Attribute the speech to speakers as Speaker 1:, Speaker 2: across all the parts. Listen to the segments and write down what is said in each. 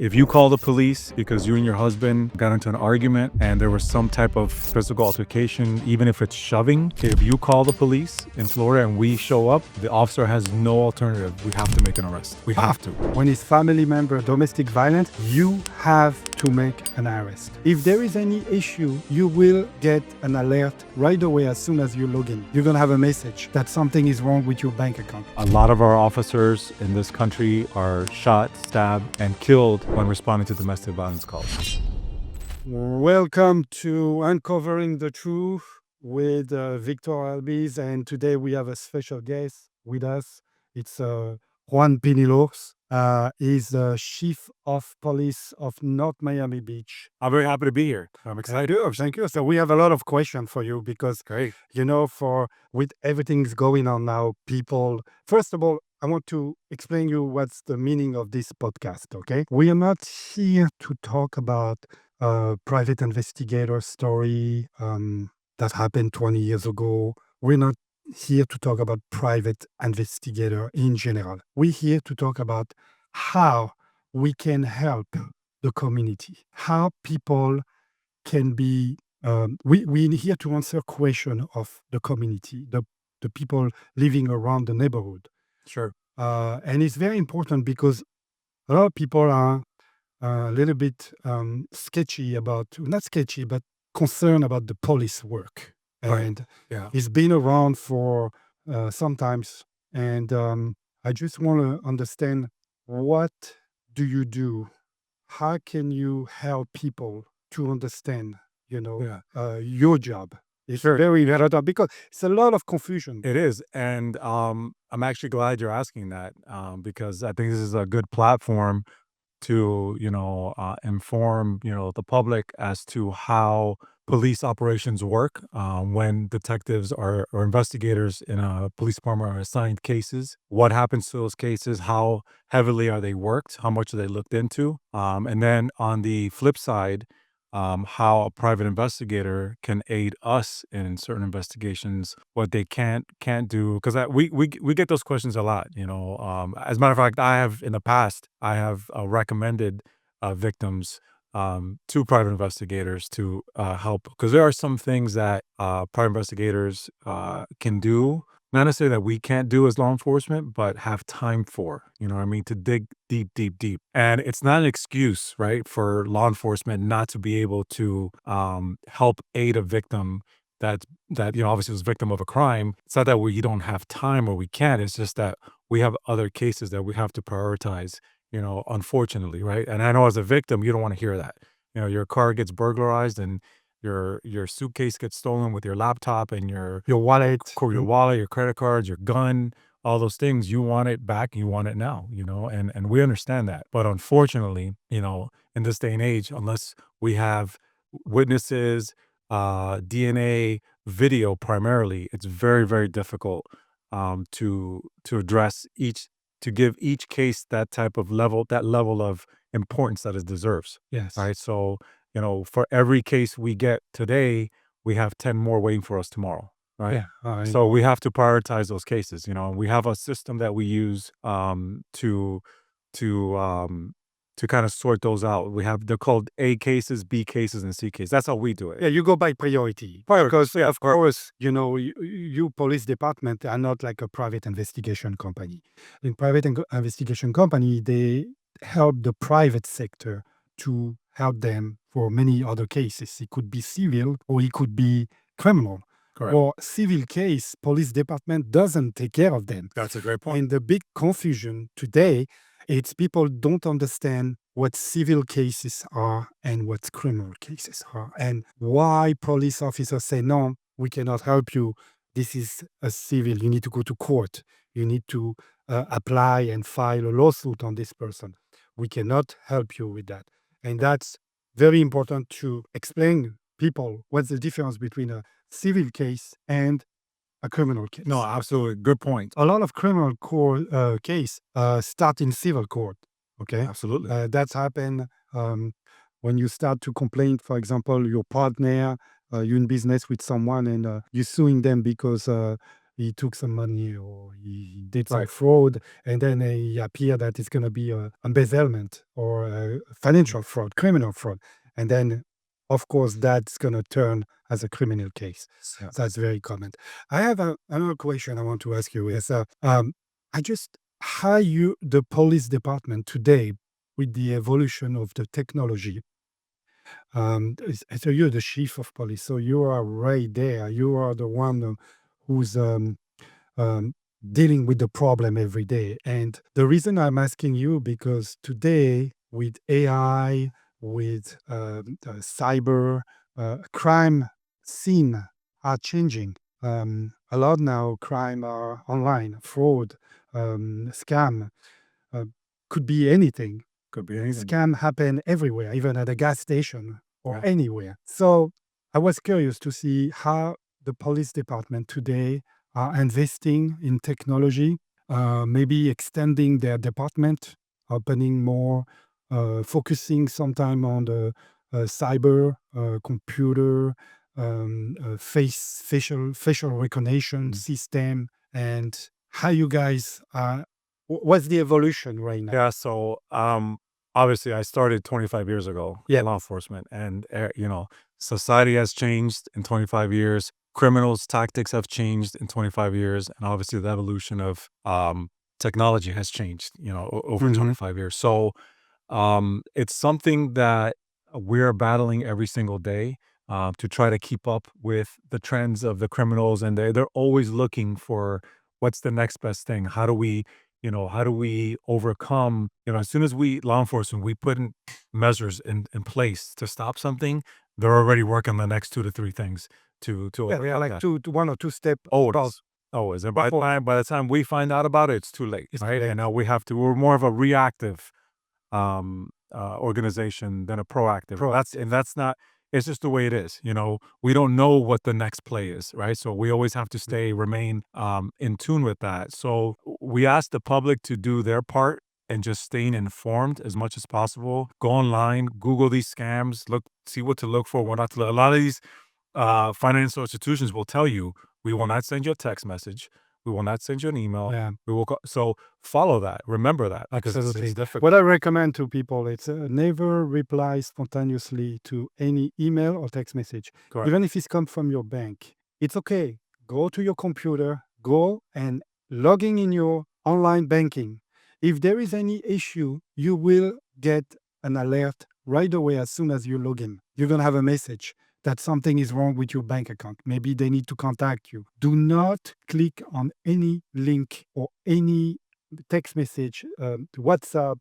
Speaker 1: If you call the police because you and your husband got into an argument and there was some type of physical altercation, even if it's shoving, if you call the police in Florida and we show up, the officer has no alternative. We have to make an arrest. We have to.
Speaker 2: When it's family member domestic violence, you have to make an arrest. If there is any issue, you will get an alert right away as soon as you log in. You're going to have a message that something is wrong with your bank account.
Speaker 1: A lot of our officers in this country are shot, stabbed, and killed when responding to domestic violence calls.
Speaker 2: Welcome to Uncovering the Truth with Victor Albiz, and today we have a special guest with us. It's Juan Pinillos. He's the Chief of Police of North Miami Beach.
Speaker 1: I'm very happy to be here. I'm excited.
Speaker 2: Thank you. So we have a lot of questions for you because,
Speaker 1: Great.
Speaker 2: with everything's going on now, people, first of all, I want to explain you what's the meaning of this podcast, okay? We are not here to talk about private investigator story that happened 20 years ago. We're not here to talk about private investigator in general. We're here to talk about how we can help the community, how people can be, we're here to answer question of the community, the people living around the neighborhood.
Speaker 1: Sure.
Speaker 2: And it's very important because a lot of people are a little bit sketchy about, not sketchy, but concerned about the police work.
Speaker 1: Right.
Speaker 2: And
Speaker 1: Yeah.
Speaker 2: it's been around for sometimes. And I just want to understand, what do you do? How can you help people to understand, your job? It's very relevant because it's a lot of confusion.
Speaker 1: It is. And I'm actually glad you're asking that because I think this is a good platform to, inform, the public as to how police operations work when detectives or investigators in a police department are assigned cases. What happens to those cases? How heavily are they worked? How much are they looked into? And then on the flip side, how a private investigator can aid us in certain investigations, what they can't do, because we get those questions a lot. As a matter of fact, in the past I have recommended victims to private investigators to help, because there are some things that private investigators can do, not necessarily that we can't do as law enforcement, but have time for, to dig deep. And it's not an excuse, right, for law enforcement not to be able to help aid a victim that obviously was a victim of a crime. It's not that we don't have time or we can't. It's just that we have other cases that we have to prioritize, unfortunately, right? And I know as a victim, you don't want to hear that. Your car gets burglarized and your suitcase gets stolen with your laptop and your
Speaker 2: wallet,
Speaker 1: your credit cards, your gun, all those things. You want it back. You want it now, and we understand that. But unfortunately, in this day and age, unless we have witnesses, DNA, video primarily, it's very, very difficult to address to give each case that level of importance that it deserves.
Speaker 2: Yes.
Speaker 1: Right. So, for every case we get today, we have 10 more waiting for us tomorrow. Right.
Speaker 2: Yeah. All right.
Speaker 1: So we have to prioritize those cases. We have a system that we use to kind of sort those out. They're called A cases, B cases, and C cases. That's how we do it.
Speaker 2: Yeah, you go by priority. Because, of course, you police department are not like a private investigation company. In private investigation company, they help the private sector to help them for many other cases. It could be civil or it could be criminal.
Speaker 1: Correct.
Speaker 2: Or civil case, police department doesn't take care of them.
Speaker 1: That's a great point.
Speaker 2: And the big confusion today, it's people don't understand what civil cases are and what criminal cases are, and why police officers say, no, we cannot help you. This is a civil. You need to go to court. You need to apply and file a lawsuit on this person. We cannot help you with that. And that's very important to explain people what's the difference between a civil case and a criminal case.
Speaker 1: No, absolutely. Good point.
Speaker 2: A lot of criminal court case start in civil court. Okay,
Speaker 1: Absolutely.
Speaker 2: that's happened when you start to complain. For example, your partner, you're in business with someone and you're suing them because he took some money or he did some
Speaker 1: Right.
Speaker 2: fraud, and then he appear that it's going to be a embezzlement or a financial fraud, criminal fraud, and then of course that's going to turn as a criminal case.
Speaker 1: Yeah.
Speaker 2: That's very common. I have another question I want to ask you is, I just how you the police department today with the evolution of the technology. So you're the chief of police, so you are right there. You are the one who's um, dealing with the problem every day. And the reason I'm asking you because today with AI, with cyber, crime scene are changing. A lot now crime are online, fraud, scam, uh, could be anything.
Speaker 1: Could be anything.
Speaker 2: Scam happen everywhere, even at a gas station or
Speaker 1: Yeah.
Speaker 2: anywhere. So I was curious to see how the police department today are investing in technology, maybe extending their department, opening more, focusing sometime on the cyber, computer, facial recognition system, and how you guys are. What's the evolution right now?
Speaker 1: Yeah, so, obviously, I started 25 years ago
Speaker 2: Yeah.
Speaker 1: in law enforcement, and, society has changed in 25 years. Criminals' tactics have changed in 25 years, and obviously, the evolution of, technology has changed, over
Speaker 2: Mhm.
Speaker 1: 25 years. So, it's something that we're battling every single day, to try to keep up with the trends of the criminals, and they're always looking for what's the next best thing. How do we overcome? As soon as we law enforcement, we put in measures in place to stop something. They're already working on the next two to three things to
Speaker 2: Yeah, like
Speaker 1: yeah.
Speaker 2: 1 or 2 step above
Speaker 1: Always, always. And
Speaker 2: before
Speaker 1: by the time we find out about it, it's too late,
Speaker 2: it's too
Speaker 1: right? And
Speaker 2: late.
Speaker 1: now we're more of a reactive organization than a proactive.
Speaker 2: Proactive.
Speaker 1: That's not. It's just the way it is. We don't know what the next play is, right? So we always have to remain in tune with that. So we ask the public to do their part and just staying informed as much as possible. Go online, Google these scams, see what to look for, what not to look. A lot of these financial institutions will tell you, we will not send you a text message. We will not send you an email.
Speaker 2: Yeah,
Speaker 1: We will so follow that. Remember that because it's
Speaker 2: absolutely.
Speaker 1: difficult.
Speaker 2: What I recommend to people, it's never reply spontaneously to any email or text message,
Speaker 1: Correct.
Speaker 2: even if it's come from your bank. It's okay. Go to your computer, go and logging in your online banking. If there is any issue, you will get an alert right away as soon as you log in. You're going to have a message that something is wrong with your bank account. Maybe they need to contact you. Do not click on any link or any text message, WhatsApp,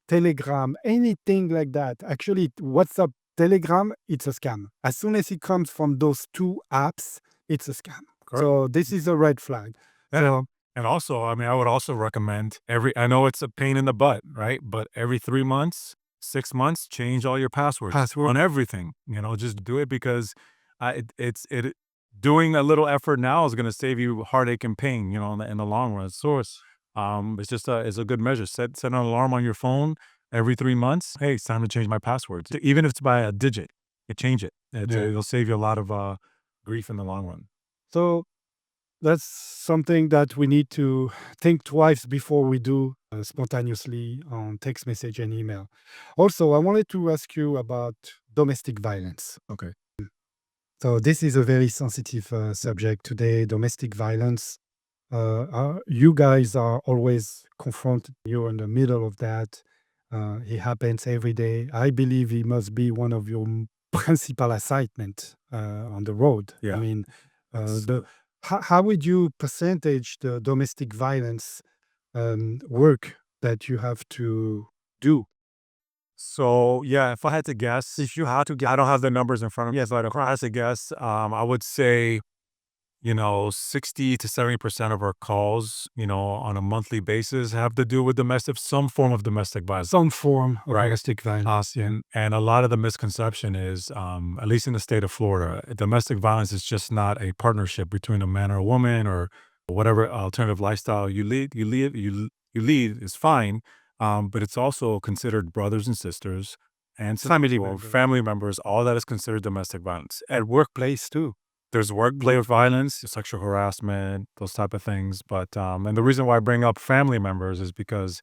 Speaker 2: Telegram, anything like that. Actually, WhatsApp, Telegram, it's a scam. As soon as it comes from those two apps, it's a scam.
Speaker 1: Correct.
Speaker 2: So this is a red flag.
Speaker 1: And
Speaker 2: So
Speaker 1: and also, I mean, I would also recommend I know it's a pain in the butt, right? But every 3 months, 6 months, change all your passwords
Speaker 2: password,
Speaker 1: on everything. Just do it because doing a little effort now is going to save you heartache and pain, in the long run.
Speaker 2: source.
Speaker 1: It's a good measure. Set an alarm on your phone every 3 months. Hey, it's time to change my passwords. Even if it's by a digit, you change it.
Speaker 2: Yeah.
Speaker 1: It'll save you a lot of grief in the long run.
Speaker 2: So that's something that we need to think twice before we do spontaneously on text message and email. Also, I wanted to ask you about domestic violence.
Speaker 1: Okay.
Speaker 2: So this is a very sensitive subject today. Domestic violence. You guys are always confronted. You're in the middle of that. It happens every day. I believe it must be one of your principal assignment on the road. I
Speaker 1: Yeah.
Speaker 2: mean,
Speaker 1: It's
Speaker 2: the how would you percentage the domestic violence work that you have to do?
Speaker 1: So, yeah, if I had to guess, if you had to guess, I don't have the numbers in front of me. Yes, but if I had to guess, I would say, 60 to 70% of our calls, on a monthly basis have to do with some form of domestic violence.
Speaker 2: Some form of
Speaker 1: Right.
Speaker 2: domestic violence. Yeah.
Speaker 1: And a lot of the misconception is, at least in the state of Florida, domestic violence is just not a partnership between a man or a woman or whatever alternative lifestyle you lead is fine. But it's also considered brothers and sisters and
Speaker 2: Family
Speaker 1: or
Speaker 2: member.
Speaker 1: family members. All that is considered domestic violence. At work,
Speaker 2: Place too.
Speaker 1: There's workplace violence, sexual harassment, those type of things. But and the reason why I bring up family members is because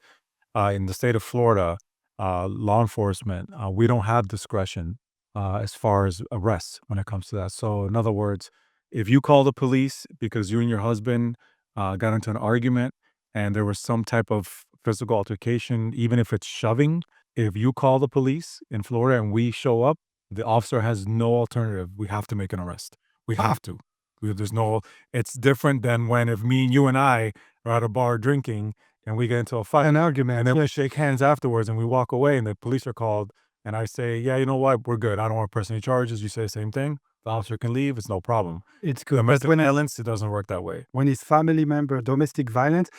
Speaker 1: in the state of Florida, law enforcement, we don't have discretion as far as arrests when it comes to that. So, in other words, if you call the police because you and your husband got into an argument and there was some type of physical altercation, even if it's shoving, if you call the police in Florida and we show up, the officer has no alternative. We have to make an arrest. We have to. There's no, it's different than when if me and you and I are at a bar drinking and we get into a fight
Speaker 2: An
Speaker 1: and
Speaker 2: argument,
Speaker 1: then we
Speaker 2: yes.
Speaker 1: shake hands afterwards and we walk away and the police are called and I say, "Yeah, you know what? We're good. I don't want to press any charges." You say the same thing. The officer can leave. It's no problem.
Speaker 2: It's good. But
Speaker 1: Domestic violence, it doesn't work that way.
Speaker 2: when it's family member, domestic violence,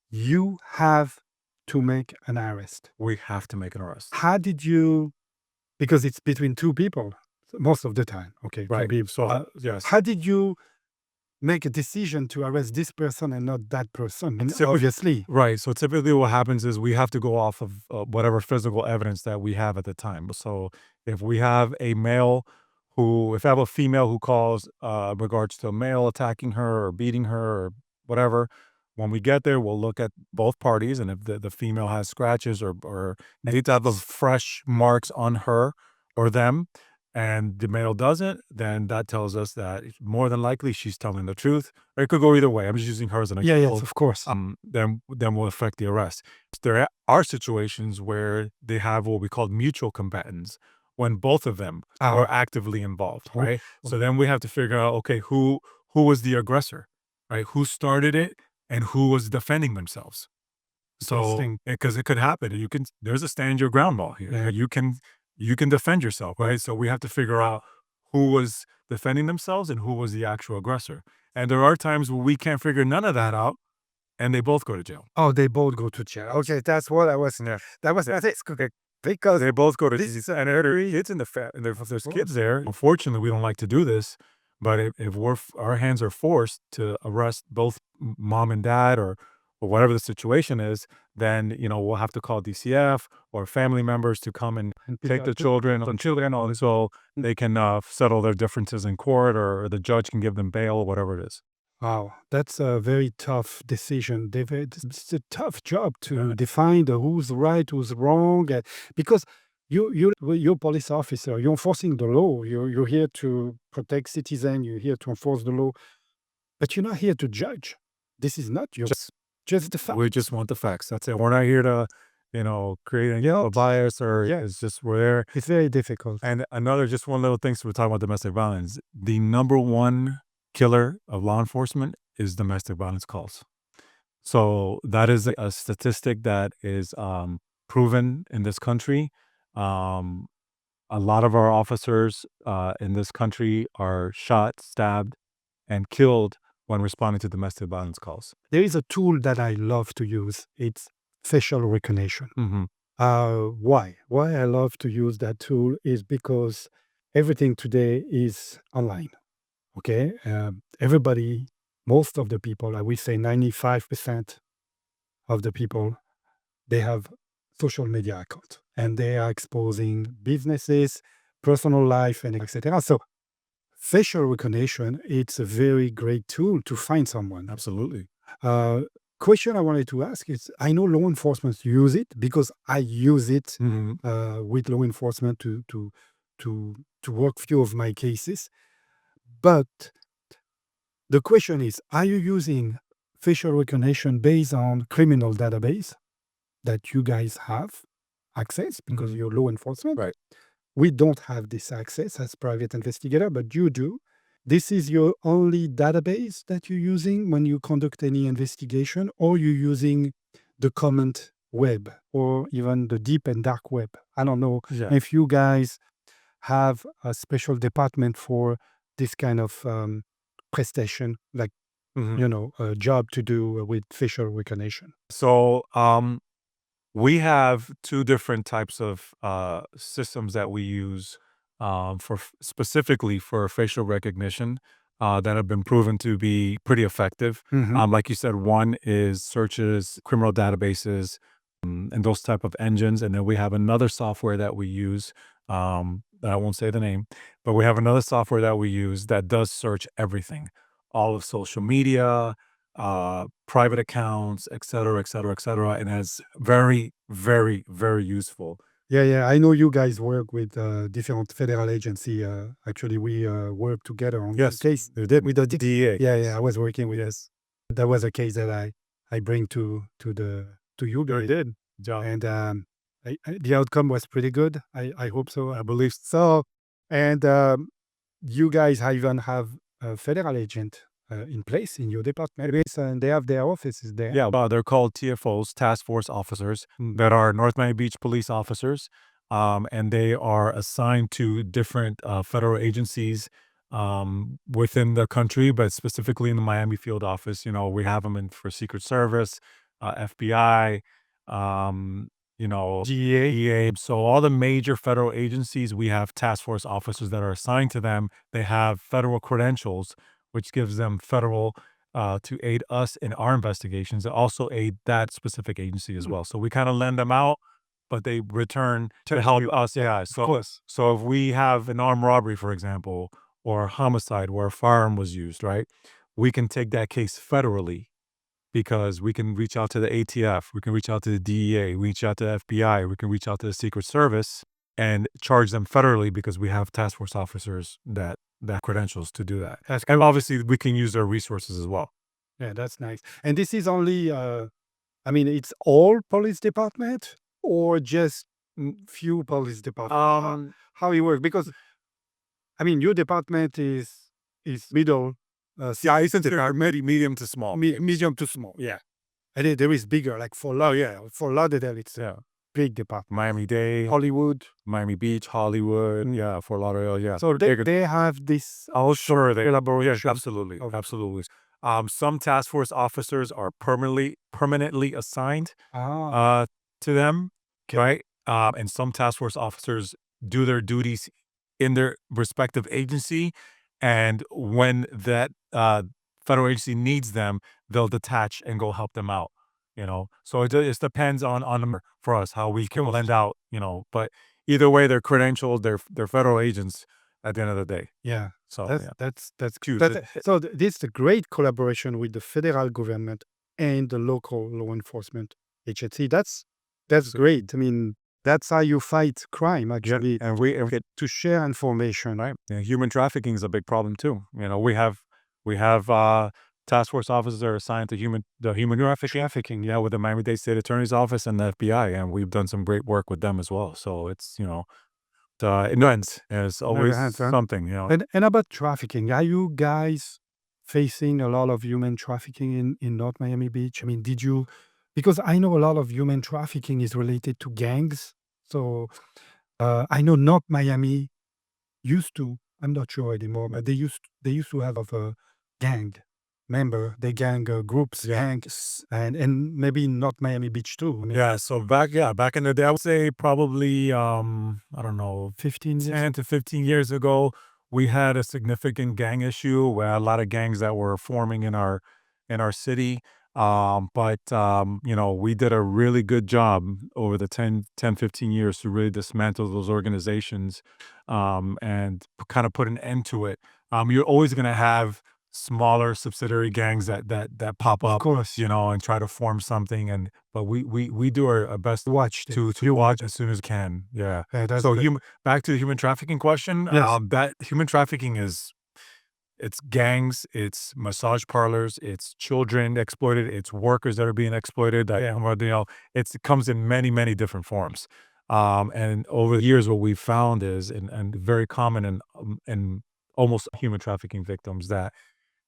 Speaker 2: you have to make an arrest.
Speaker 1: We have to make an arrest.
Speaker 2: How did you, because it's between two people most of the time, okay?
Speaker 1: Right.
Speaker 2: Maybe,
Speaker 1: So, yes.
Speaker 2: how did you make a decision to arrest this person and not that person? And
Speaker 1: Typically-
Speaker 2: obviously,
Speaker 1: Right. So typically what happens is we have to go off of whatever physical evidence that we have at the time. So if we have a male if I have a female who calls regards to a male attacking her or beating her or whatever, when we get there, we'll look at both parties. And if the female has scratches or any type of fresh marks on her or them, and the male doesn't, then that tells us that more than likely she's telling the truth. Or it could go either way. I'm just using her as an
Speaker 2: yeah,
Speaker 1: example.
Speaker 2: yes, of course.
Speaker 1: Then will affect the arrest. There are situations where they have what we call mutual combatants, when both of them are actively involved,
Speaker 2: Oh,
Speaker 1: right? So then we have to figure out, okay, who was the aggressor, right? Who started it and who was defending themselves? So
Speaker 2: Interesting.
Speaker 1: because it could happen, there's a stand your ground law here.
Speaker 2: Yeah.
Speaker 1: You can defend yourself, right? So we have to figure out who was defending themselves and who was the actual aggressor. And there are times where we can't figure none of that out, and they both go to jail.
Speaker 2: Oh, they both go to jail. Okay, that's what I was.
Speaker 1: Yeah.
Speaker 2: That's correct. Because
Speaker 1: They both go to
Speaker 2: this-
Speaker 1: and there are kids in the and if there's kids there. Unfortunately, we don't like to do this, but if our hands are forced to arrest both mom and dad or whatever the situation is, then we'll have to call DCF or family members to come and take the children so they can settle their differences in court, or the judge can give them bail or whatever it is.
Speaker 2: Wow, that's a very tough decision. It's a tough job to define who's right, who's wrong, because you're a police officer. You're enforcing the law. You're here to protect citizens. You're here to enforce the law, but you're not here to judge. This is not your just the fact.
Speaker 1: We just want the facts. That's it. We're not here to, create a bias or it's just we're there.
Speaker 2: It's very difficult.
Speaker 1: And just one little thing. So we're talking about domestic violence. The number one killer of law enforcement is domestic violence calls. So that is a statistic that is proven in this country. A lot of our officers in this country are shot, stabbed, and killed when responding to domestic violence calls.
Speaker 2: There is a tool that I love to use. It's facial recognition.
Speaker 1: Mm-hmm.
Speaker 2: Why? Why I love to use that tool is because everything today is online. Okay, everybody, most of the people, I would say 95% of the people, they have social media account and they are exposing businesses, personal life, and etc. So facial recognition, it's a very great tool to find someone.
Speaker 1: Absolutely.
Speaker 2: Question I wanted to ask is, I know law enforcement use it because I use it with law enforcement to work few of my cases. But the question is, are you using facial recognition based on criminal database that you guys have access because you're law enforcement?
Speaker 1: Right.
Speaker 2: We don't have this access as private investigator, but you do. This is your only database that you're using when you conduct any investigation, or you're using the comment web or even the deep and dark web. I don't know if you guys have a special department for this kind of prestation, like, a job to do with facial recognition.
Speaker 1: So we have two different types of systems that we use specifically for facial recognition that have been proven to be pretty effective. Like you said, one is searches, criminal databases, and those type of engines. And then we have another software that we use I won't say the name, but we have another software that we use that does search everything, all of social media, private accounts, et cetera, et cetera, et cetera, and it's very, very, very useful.
Speaker 2: Yeah, yeah. I know you guys work with different federal agency. Actually, we work together on one
Speaker 1: Yes,
Speaker 2: case
Speaker 1: they did.
Speaker 2: with the
Speaker 1: DEA.
Speaker 2: Yeah, yeah. I was working with.
Speaker 1: Yes,
Speaker 2: That was a case that I bring to you
Speaker 1: they
Speaker 2: guys,
Speaker 1: did. Job.
Speaker 2: and the outcome was pretty good. I hope so.
Speaker 1: I believe
Speaker 2: So, and you guys even have a federal agent in place in your department, yes, and they have their offices there.
Speaker 1: yeah, they're called TFOs, task force officers,
Speaker 2: Mm.
Speaker 1: that are North Miami Beach police officers, and they are assigned to different federal agencies within the country, but specifically in the Miami field office. You know, we have them in for Secret Service, FBI, um,
Speaker 2: GEA.
Speaker 1: EA. So all the major federal agencies, we have task force officers that are assigned to them. They have federal credentials, which gives them federal to aid us in our investigations and also aid that specific agency as well. So we kind of lend them out, but they return to help us. Yeah.
Speaker 2: Of course.
Speaker 1: So if we have an armed robbery, for example, or a homicide where a firearm was used, right? We can take that case federally because we can reach out to the ATF, we can reach out to the DEA, reach out to the FBI, we can reach out to the Secret Service and charge them federally because we have task force officers that credentials to do that. And obviously we can use their resources as well.
Speaker 2: Yeah, that's nice. And this is only, I mean, it's all police department or just few police department? How it work? Because I mean, your department is middle,
Speaker 1: Yeah, I consider medium to small.
Speaker 2: medium to small,
Speaker 1: Yeah.
Speaker 2: and then there is bigger, like for Lauderdale, it's
Speaker 1: Yeah.
Speaker 2: a big department.
Speaker 1: Miami-Dade,
Speaker 2: Hollywood.
Speaker 1: Miami Beach, Hollywood, yeah, Fort Lauderdale, yeah.
Speaker 2: So they have this.
Speaker 1: Oh, sure. They
Speaker 2: Collaboration.
Speaker 1: absolutely,
Speaker 2: of-
Speaker 1: absolutely. Some task force officers are permanently assigned
Speaker 2: Ah,
Speaker 1: to them,
Speaker 2: okay.
Speaker 1: right? And some task force officers do their duties in their respective agency, and when that federal agency needs them, they'll detach and go help them out. So it depends on them for us how we can lend out. But either way, they're credentialed. They're federal agents at the end of the day.
Speaker 2: Yeah.
Speaker 1: So
Speaker 2: That's
Speaker 1: yeah,
Speaker 2: that's
Speaker 1: huge.
Speaker 2: so this is a great collaboration with the federal government and the local law enforcement agency. That's great. I mean, that's how you fight crime,
Speaker 1: Yeah,
Speaker 2: actually,
Speaker 1: and we get
Speaker 2: to share information.
Speaker 1: right. Yeah, human trafficking is a big problem too. We have task force officers that are assigned to human trafficking. Yeah, with the Miami-Dade State Attorney's Office and the FBI, and we've done some great work with them as well. So it's it ends. There's
Speaker 2: Never
Speaker 1: always
Speaker 2: had, huh?
Speaker 1: something.
Speaker 2: And about trafficking, are you guys facing a lot of human trafficking in North Miami Beach? I mean, did you? Because I know a lot of human trafficking is related to gangs. So I know North Miami used to. I'm not sure anymore, but they used to have a gang member. They gang groups,
Speaker 1: Yeah.
Speaker 2: gangs, and maybe North Miami Beach too. I mean,
Speaker 1: Yeah, so back in the day, I would say probably I don't know,
Speaker 2: 15 years.
Speaker 1: 10 to 15 years ago, we had a significant gang issue where a lot of gangs that were forming in our city. But we did a really good job over the 15 years to really dismantle those organizations and kind of put an end to it. You're always going to have smaller subsidiary gangs that pop
Speaker 2: Of
Speaker 1: up,
Speaker 2: course.
Speaker 1: and try to form something. But we do our best
Speaker 2: Watched it.
Speaker 1: to watch as soon as we can. Yeah.
Speaker 2: Yeah, that's
Speaker 1: So
Speaker 2: good.
Speaker 1: back to the human trafficking question.
Speaker 2: Yes.
Speaker 1: That human trafficking it's gangs, it's massage parlors, it's children exploited, it's workers that are being exploited. It comes in many, many different forms. And over the years, what we've found is, and very common in almost human trafficking victims, that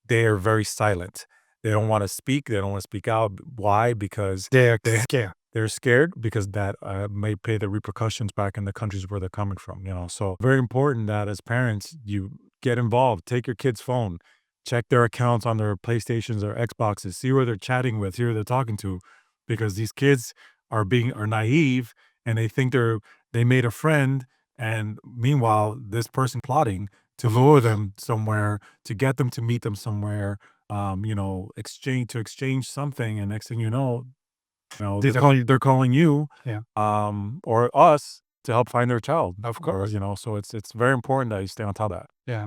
Speaker 1: they are very silent. They don't want to speak. They don't want to speak out. Why? Because
Speaker 2: They're
Speaker 1: they
Speaker 2: scared.
Speaker 1: they're scared because that may pay the repercussions back in the countries where they're coming from. So very important that as parents you get involved. Take your kid's phone, check their accounts on their PlayStations or Xboxes, see where they're chatting with, see who they're talking to, because these kids are naive and they think they made a friend, and meanwhile this person plotting to lure them somewhere, to get them to meet them somewhere, exchange something, and next thing you know,
Speaker 2: They're calling.
Speaker 1: they're calling you,
Speaker 2: Yeah.
Speaker 1: or us to help find their child,
Speaker 2: Of
Speaker 1: or
Speaker 2: course.
Speaker 1: so it's very important that you stay on top of that.
Speaker 2: Yeah.